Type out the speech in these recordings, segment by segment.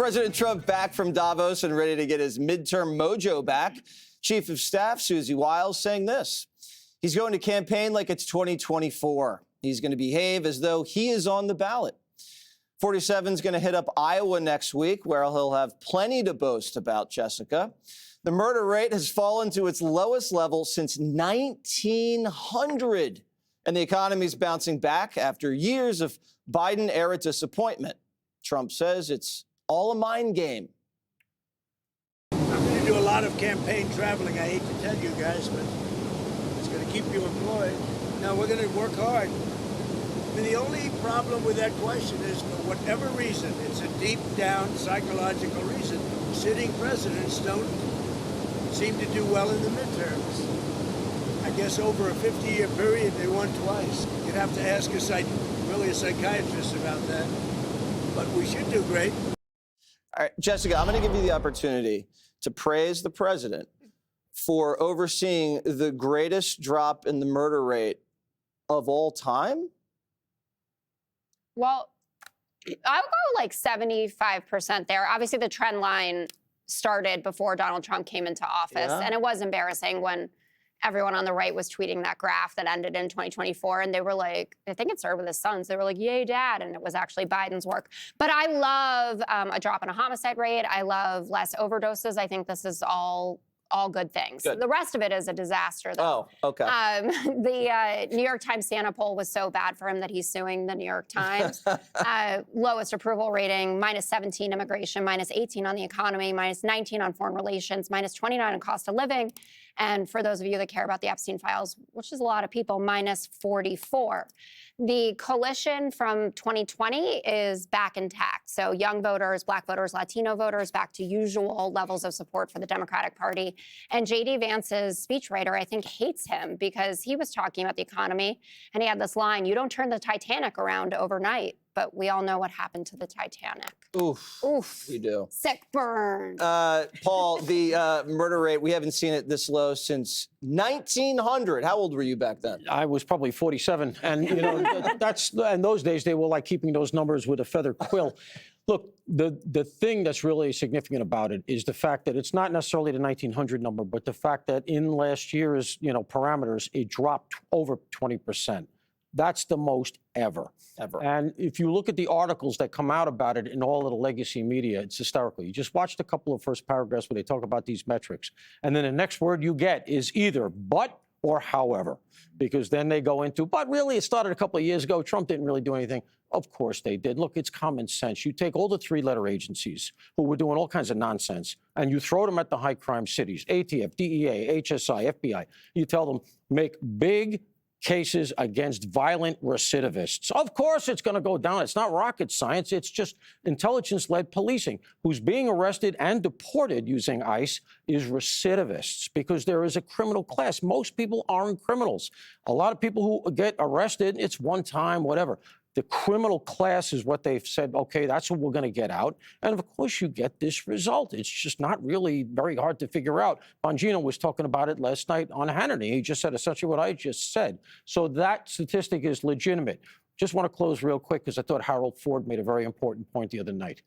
President Trump back from Davos and ready to get his midterm mojo back. Chief of Staff Susie Wiles saying this. He's going to campaign like it's 2024. He's going to behave as though he is on the ballot. 47 is going to hit up Iowa next week, where he'll have plenty to boast about, Jessica. The murder rate has fallen to its lowest level since 1900, and the economy is bouncing back after years of Biden-era disappointment. Trump says it's all a mind game. I'm going to do a lot of campaign traveling. I hate to tell you guys, but it's going to keep you employed. Now, we're going to work hard. I mean, the only problem with that question is, for whatever reason, it's a deep-down psychological reason, sitting presidents don't seem to do well in the midterms. I guess over a 50-year period, they won twice. You'd have to ask a psychiatrist about that. But we should do great. All right, Jessica, I'm going to give you the opportunity to praise the president for overseeing the greatest drop in the murder rate of all time. Well, I'll go like 75% there. Obviously, the trend line started before Donald Trump came into office, and it was embarrassing when everyone on the right was tweeting that graph that ended in 2024, and they were like, I think it started with his sons. They were like, yay, dad, and it was actually Biden's work. But I love a drop in a homicide rate. I love less overdoses. I think this is all good things. Good. The rest of it is a disaster, though. Oh, okay. The New York Times Santa poll was so bad for him that he's suing the New York Times. Lowest approval rating, -17 immigration, -18 on the economy, -19 on foreign relations, -29 on cost of living. And for those of you that care about the Epstein files, which is a lot of people, -44. The coalition from 2020 is back intact. So young voters, Black voters, Latino voters, back to usual levels of support for the Democratic Party. And J.D. Vance's speechwriter, I think, hates him because he was talking about the economy. And he had this line, you don't turn the Titanic around overnight. But we all know what happened to the Titanic. Oof. Oof. You do. Sick burn. Paul, the murder rate, we haven't seen it this low since 1900. How old were you back then? I was probably 47. And, you know, in those days, they were like keeping those numbers with a feather quill. Look, the thing that's really significant about it is the fact that it's not necessarily the 1900 number, but the fact that in last year's, parameters, it dropped over 20%. That's the most ever. And if you look at the articles that come out about it in all of the legacy media, it's hysterical. You just watched a couple of first paragraphs where they talk about these metrics. And then the next word you get is either but or however, because then they go into, but really it started a couple of years ago. Trump didn't really do anything. Of course they did. Look, it's common sense. You take all the three-letter agencies who were doing all kinds of nonsense and you throw them at the high crime cities, ATF, DEA, HSI, FBI. You tell them, make big cases against violent recidivists. Of course it's going to go down. It's not rocket science. It's just intelligence-led policing. Who's being arrested and deported using ICE is recidivists because there is a criminal class. Most people aren't criminals. A lot of people who get arrested, it's one time, whatever. The criminal class is what they've said, okay, that's what we're going to get out. And of course, you get this result. It's just not really very hard to figure out. Bongino was talking about it last night on Hannity. He just said essentially what I just said. So that statistic is legitimate. Just want to close real quick because I thought Harold Ford made a very important point the other night.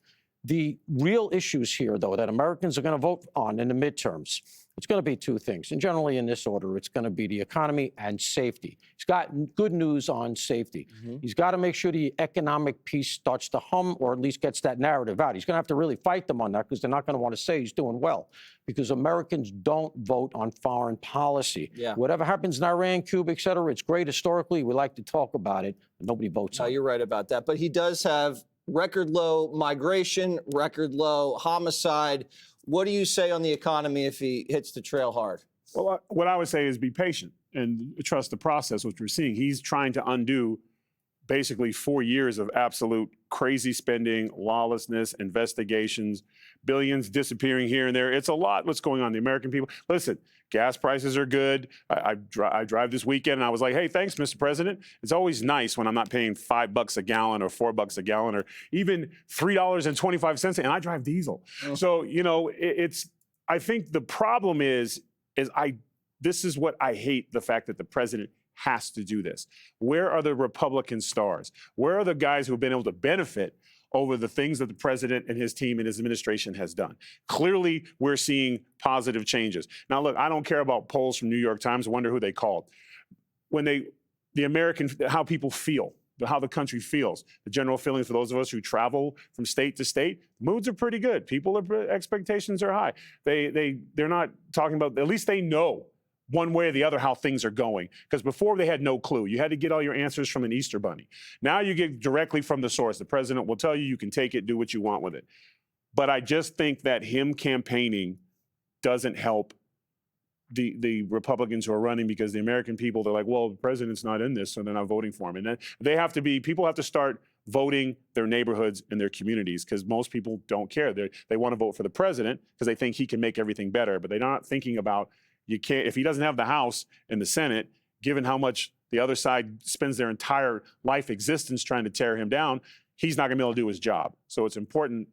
The real issues here, though, that Americans are going to vote on in the midterms, it's going to be two things. And generally in this order, it's going to be the economy and safety. He's got good news on safety. He's got to make sure the economic piece starts to hum or at least gets that narrative out. He's going to have to really fight them on that because they're not going to want to say he's doing well because Americans don't vote on foreign policy. Whatever happens in Iran, Cuba, et cetera, it's great historically. We like to talk about it, but nobody votes on it. You're right about that. But he does have record low migration, record low homicide. What do you say on the economy if he hits the trail hard? Well, what I would say is be patient and trust the process, which we're seeing. He's trying to undo basically 4 years of absolute crazy spending, lawlessness, investigations, billions disappearing here and there. It's a lot what's going on. The American people, listen, gas prices are good. I drive this weekend and I was like, hey, thanks, Mr. President. It's always nice when I'm not paying $5 a gallon or $4 a gallon or even $3.25 and I drive diesel. So, I think the problem is this is what I hate, the fact that the president has to do this. Where are the Republican stars? Where are the guys who have been able to benefit over the things that the president and his team and his administration has done. Clearly, we're seeing positive changes. Now, look, I don't care about polls from New York Times. I wonder who they called. When how people feel, how the country feels, the general feeling for those of us who travel from state to state, moods are pretty good. Expectations are high. They're not talking about, at least they know one way or the other how things are going. Because before they had no clue. You had to get all your answers from an Easter bunny. Now you get directly from the source. The president will tell you, you can take it, do what you want with it. But I just think that him campaigning doesn't help the Republicans who are running, because the American people, they're like, well, the president's not in this, so they're not voting for him. And then people have to start voting their neighborhoods and their communities, because most people don't care. They want to vote for the president because they think he can make everything better, but they're not thinking about, if he doesn't have the House and the Senate, given how much the other side spends their entire life existence trying to tear him down, he's not going to be able to do his job. So it's important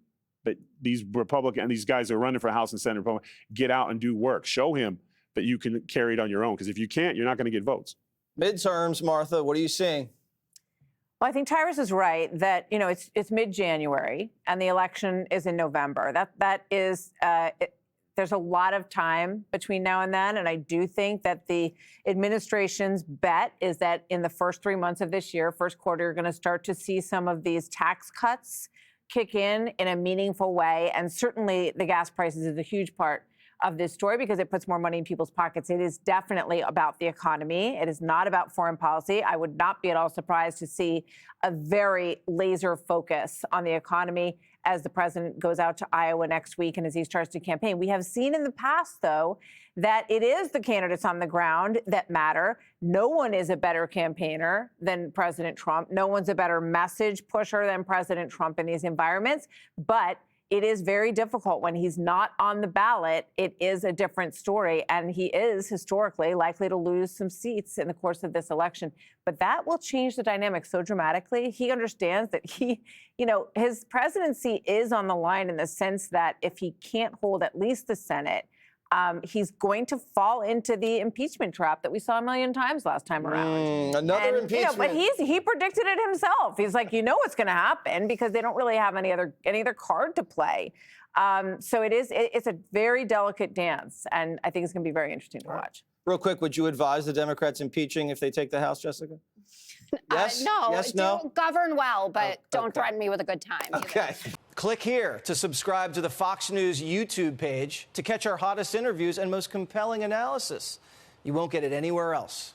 that these guys who are running for House and Senate Republican, get out and do work. Show him that you can carry it on your own, because if you can't, you're not going to get votes. Midterms, Martha, what are you seeing? Well, I think Tyrus is right that, it's mid-January and the election is in November. There's a lot of time between now and then, and I do think that the administration's bet is that in the first 3 months of this year, first quarter, you're going to start to see some of these tax cuts kick in a meaningful way, and certainly the gas prices is a huge part of this story because it puts more money in people's pockets. It is definitely about the economy. It is not about foreign policy. I would not be at all surprised to see a very laser focus on the economy as the president goes out to Iowa next week and as he starts to campaign. We have seen in the past, though, that it is the candidates on the ground that matter. No one is a better campaigner than President Trump. No one's a better message pusher than President Trump in these environments. But it is very difficult when he's not on the ballot. It is a different story, and he is historically likely to lose some seats in the course of this election. But that will change the dynamic so dramatically. He understands that his presidency is on the line in the sense that if he can't hold at least the Senate, he's going to fall into the impeachment trap that we saw a million times last time around. Another impeachment. But he predicted it himself. He's like, what's going to happen because they don't really have any other card to play. So it's a very delicate dance, and I think it's going to be very interesting to watch. Real quick, would you advise the Democrats impeaching if they take the House, Jessica? Yes? No. Yes, no? Do govern well, but don't threaten me with a good time. Okay. Click here to subscribe to the Fox News YouTube page to catch our hottest interviews and most compelling analysis. You won't get it anywhere else.